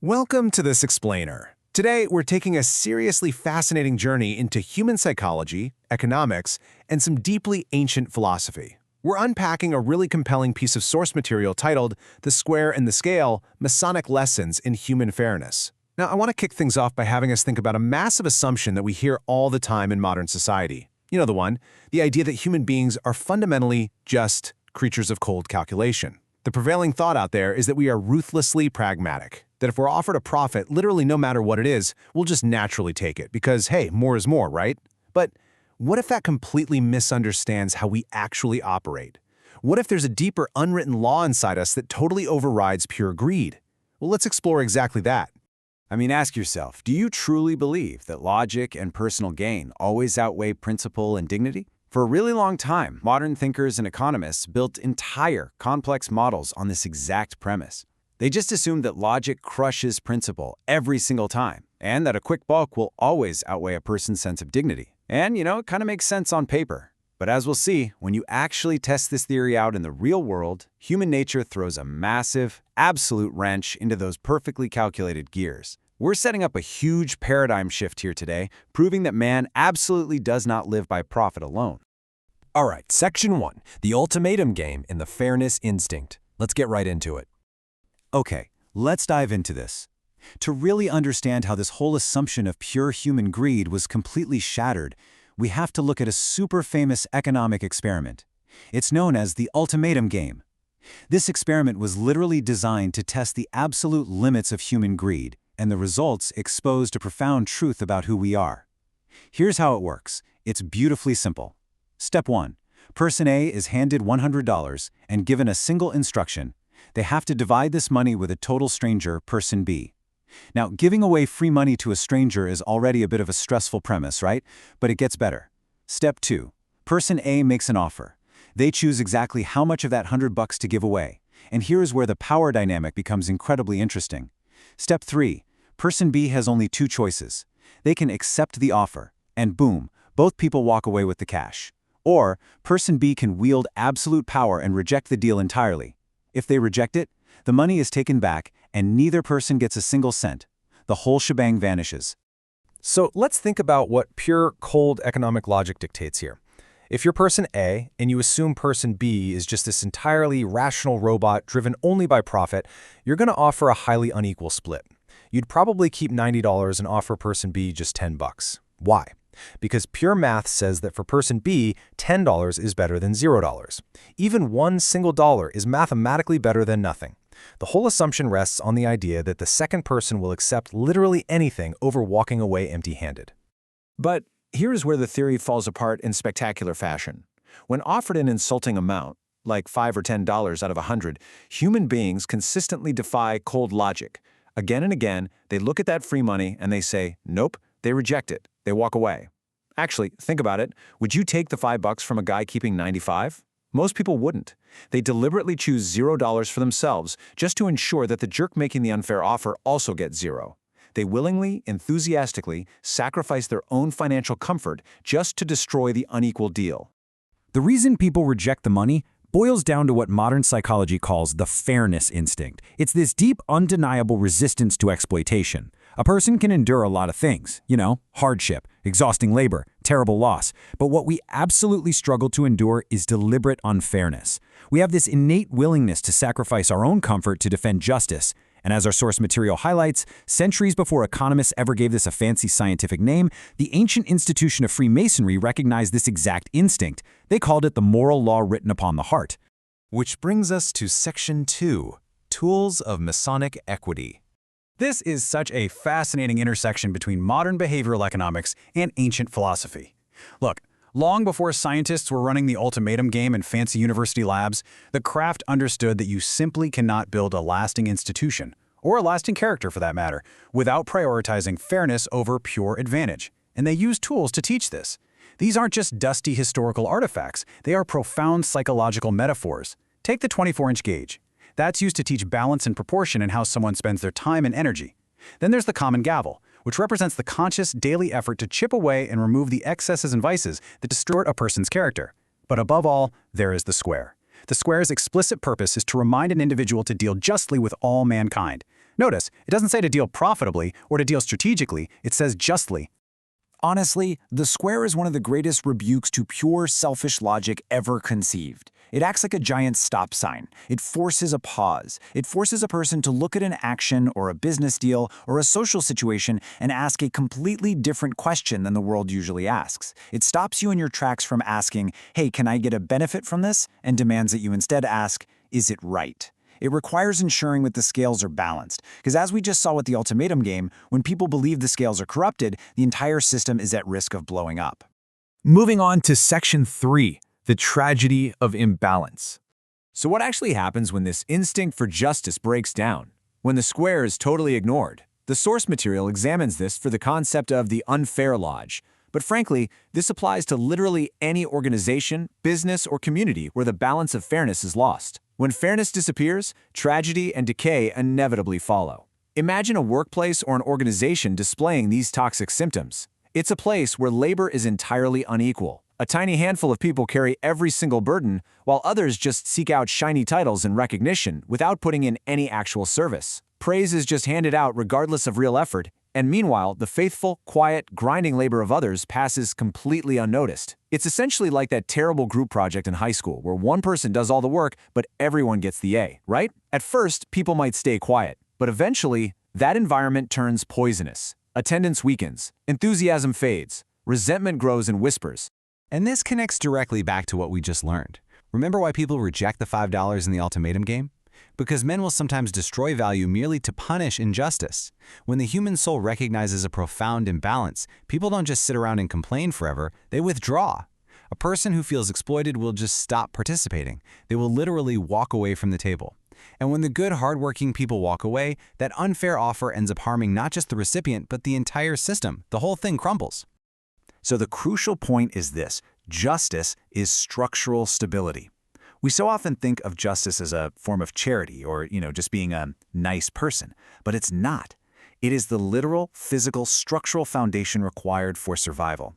Welcome to This Explainer. Today, we're taking a seriously fascinating journey into human psychology, economics, and some deeply ancient philosophy. We're unpacking a really compelling piece of source material titled The Square and the Scale: Masonic Lessons in Human Fairness. Now, I want to kick things off by having us think about a massive assumption that we hear all the time in modern society. You know the one, the idea that human beings are fundamentally just creatures of cold calculation. The prevailing thought out there is that we are ruthlessly pragmatic, that if we're offered a profit, literally no matter what it is, we'll just naturally take it because, hey, more is more, right? But what if that completely misunderstands how we actually operate? What if there's a deeper unwritten law inside us that totally overrides pure greed? Well, let's explore exactly that. Ask yourself, do you truly believe that logic and personal gain always outweigh principle and dignity? For a really long time, modern thinkers and economists built entire complex models on this exact premise. They just assumed that logic crushes principle every single time, and that a quick buck will always outweigh a person's sense of dignity. And, it kind of makes sense on paper. But as we'll see, when you actually test this theory out in the real world, human nature throws a massive, absolute wrench into those perfectly calculated gears. We're setting up a huge paradigm shift here today, proving that man absolutely does not live by profit alone. All right, Section 1, the Ultimatum Game and the Fairness Instinct. Let's get right into it. Okay, let's dive into this. To really understand how this whole assumption of pure human greed was completely shattered, we have to look at a super famous economic experiment. It's known as the Ultimatum Game. This experiment was literally designed to test the absolute limits of human greed, and the results exposed a profound truth about who we are. Here's how it works. It's beautifully simple. Step 1. Person A is handed $100 and given a single instruction. They have to divide this money with a total stranger, person B. Now, giving away free money to a stranger is already a bit of a stressful premise, right? But it gets better. Step 2. Person A makes an offer. They choose exactly how much of that $100 to give away. And here is where the power dynamic becomes incredibly interesting. Step 3. Person B has only two choices. They can accept the offer, and boom, both people walk away with the cash. Or, person B can wield absolute power and reject the deal entirely. If they reject it, the money is taken back, and neither person gets a single cent. The whole shebang vanishes. So let's think about what pure, cold economic logic dictates here. If you're person A and you assume person B is just this entirely rational robot driven only by profit, you're going to offer a highly unequal split. You'd probably keep $90 and offer person B just $10. Why? Because pure math says that for person B, $10 is better than $0. Even one single dollar is mathematically better than nothing. The whole assumption rests on the idea that the second person will accept literally anything over walking away empty-handed. But here's where the theory falls apart in spectacular fashion. When offered an insulting amount, like $5 or $10 out of 100, human beings consistently defy cold logic. Again and again, they look at that free money and they say, nope, they reject it. They walk away. Actually, think about it. Would you take the $5 from a guy keeping 95? Most people wouldn't. They deliberately choose $0 for themselves just to ensure that the jerk making the unfair offer also gets zero. They willingly, enthusiastically sacrifice their own financial comfort just to destroy the unequal deal. The reason people reject the money boils down to what modern psychology calls the fairness instinct. It's this deep, undeniable resistance to exploitation. A person can endure a lot of things, hardship, exhausting labor, terrible loss. But what we absolutely struggle to endure is deliberate unfairness. We have this innate willingness to sacrifice our own comfort to defend justice. And as our source material highlights, centuries before economists ever gave this a fancy scientific name, the ancient institution of Freemasonry recognized this exact instinct. They called it the moral law written upon the heart. Which brings us to Section 2, Tools of Masonic Equity. This is such a fascinating intersection between modern behavioral economics and ancient philosophy. Look, long before scientists were running the ultimatum game in fancy university labs, the craft understood that you simply cannot build a lasting institution, or a lasting character for that matter, without prioritizing fairness over pure advantage. And they used tools to teach this. These aren't just dusty historical artifacts, they are profound psychological metaphors. Take the 24-inch gauge. That's used to teach balance and proportion in how someone spends their time and energy. Then there's the common gavel, which represents the conscious daily effort to chip away and remove the excesses and vices that distort a person's character. But above all, there is the square. The square's explicit purpose is to remind an individual to deal justly with all mankind. Notice, it doesn't say to deal profitably or to deal strategically, it says justly. Honestly, the square is one of the greatest rebukes to pure selfish logic ever conceived. It acts like a giant stop sign. It forces a pause. It forces a person to look at an action or a business deal or a social situation and ask a completely different question than the world usually asks. It stops you in your tracks from asking, hey, can I get a benefit from this? And demands that you instead ask, is it right? It requires ensuring that the scales are balanced, because as we just saw with the Ultimatum Game, when people believe the scales are corrupted, the entire system is at risk of blowing up. Moving on to Section 3, the tragedy of imbalance. So what actually happens when this instinct for justice breaks down? When the square is totally ignored? The source material examines this for the concept of the unfair lodge. But frankly, this applies to literally any organization, business, or community where the balance of fairness is lost. When fairness disappears, tragedy and decay inevitably follow. Imagine a workplace or an organization displaying these toxic symptoms. It's a place where labor is entirely unequal. A tiny handful of people carry every single burden, while others just seek out shiny titles and recognition without putting in any actual service. Praise is just handed out regardless of real effort, and meanwhile, the faithful, quiet, grinding labor of others passes completely unnoticed. It's essentially like that terrible group project in high school where one person does all the work, but everyone gets the A, right? At first, people might stay quiet, but eventually, that environment turns poisonous. Attendance weakens, enthusiasm fades, resentment grows in whispers. And this connects directly back to what we just learned. Remember why people reject the $5 in the Ultimatum Game? Because men will sometimes destroy value merely to punish injustice. When the human soul recognizes a profound imbalance, people don't just sit around and complain forever, they withdraw. A person who feels exploited will just stop participating. They will literally walk away from the table. And when the good, hardworking people walk away, that unfair offer ends up harming not just the recipient, but the entire system. The whole thing crumbles. So the crucial point is this: justice is structural stability. We so often think of justice as a form of charity or, just being a nice person, but it's not. It is the literal, physical, structural foundation required for survival.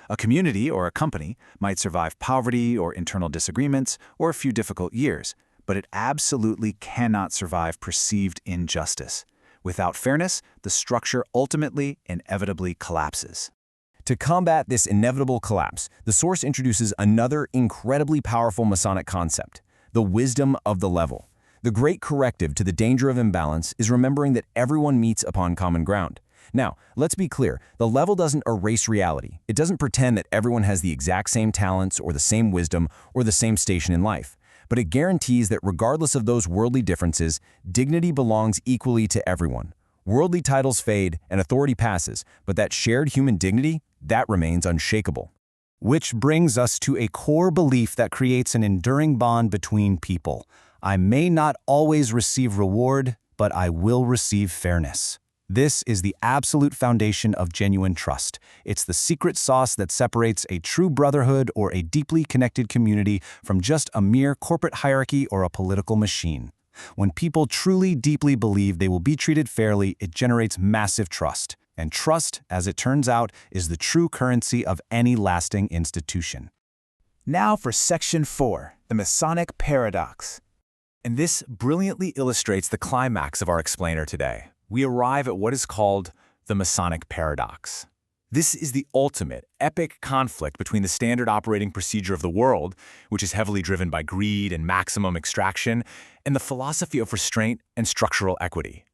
A community or a company might survive poverty or internal disagreements or a few difficult years, but it absolutely cannot survive perceived injustice. Without fairness, the structure ultimately, inevitably collapses. To combat this inevitable collapse, the source introduces another incredibly powerful Masonic concept, the wisdom of the level. The great corrective to the danger of imbalance is remembering that everyone meets upon common ground. Now, let's be clear, the level doesn't erase reality. It doesn't pretend that everyone has the exact same talents or the same wisdom or the same station in life. But it guarantees that regardless of those worldly differences, dignity belongs equally to everyone. Worldly titles fade and authority passes, but that shared human dignity, that remains unshakable. Which brings us to a core belief that creates an enduring bond between people. I may not always receive reward, but I will receive fairness. This is the absolute foundation of genuine trust. It's the secret sauce that separates a true brotherhood or a deeply connected community from just a mere corporate hierarchy or a political machine. When people truly, deeply believe they will be treated fairly, it generates massive trust. And trust, as it turns out, is the true currency of any lasting institution. Now for Section 4, the Masonic Paradox. And this brilliantly illustrates the climax of our explainer today. We arrive at what is called the Masonic Paradox. This is the ultimate, epic conflict between the standard operating procedure of the world, which is heavily driven by greed and maximum extraction, and the philosophy of restraint and structural equity.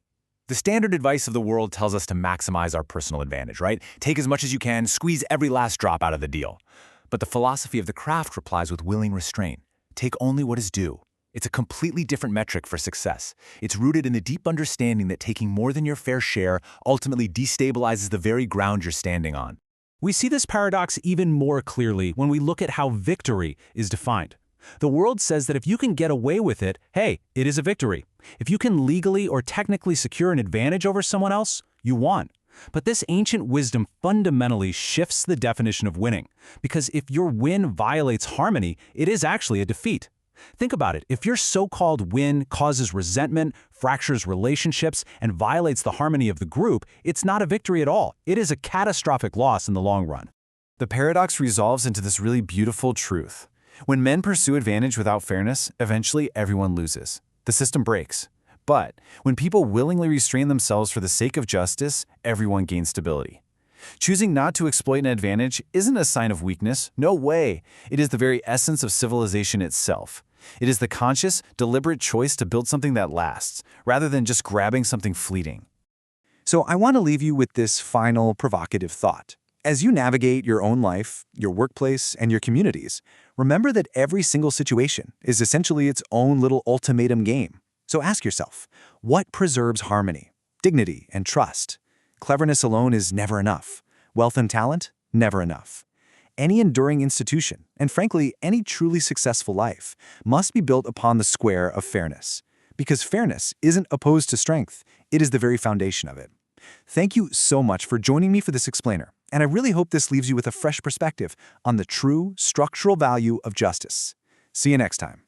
The standard advice of the world tells us to maximize our personal advantage, right? Take as much as you can, squeeze every last drop out of the deal. But the philosophy of the craft replies with willing restraint. Take only what is due. It's a completely different metric for success. It's rooted in the deep understanding that taking more than your fair share ultimately destabilizes the very ground you're standing on. We see this paradox even more clearly when we look at how victory is defined. The world says that if you can get away with it, hey, it is a victory. If you can legally or technically secure an advantage over someone else, you won. But this ancient wisdom fundamentally shifts the definition of winning, because if your win violates harmony, it is actually a defeat. Think about it. If your so-called win causes resentment, fractures relationships, and violates the harmony of the group, it's not a victory at all. It is a catastrophic loss in the long run. The paradox resolves into this really beautiful truth. When men pursue advantage without fairness, eventually everyone loses. The system breaks. But when people willingly restrain themselves for the sake of justice, everyone gains stability. Choosing not to exploit an advantage isn't a sign of weakness. No way. It is the very essence of civilization itself. It is the conscious, deliberate choice to build something that lasts, rather than just grabbing something fleeting. So I want to leave you with this final provocative thought. As you navigate your own life, your workplace, and your communities, remember that every single situation is essentially its own little ultimatum game. So ask yourself, what preserves harmony, dignity, and trust? Cleverness alone is never enough. Wealth and talent, never enough. Any enduring institution, and frankly, any truly successful life, must be built upon the square of fairness. Because fairness isn't opposed to strength, it is the very foundation of it. Thank you so much for joining me for this explainer, and I really hope this leaves you with a fresh perspective on the true structural value of justice. See you next time.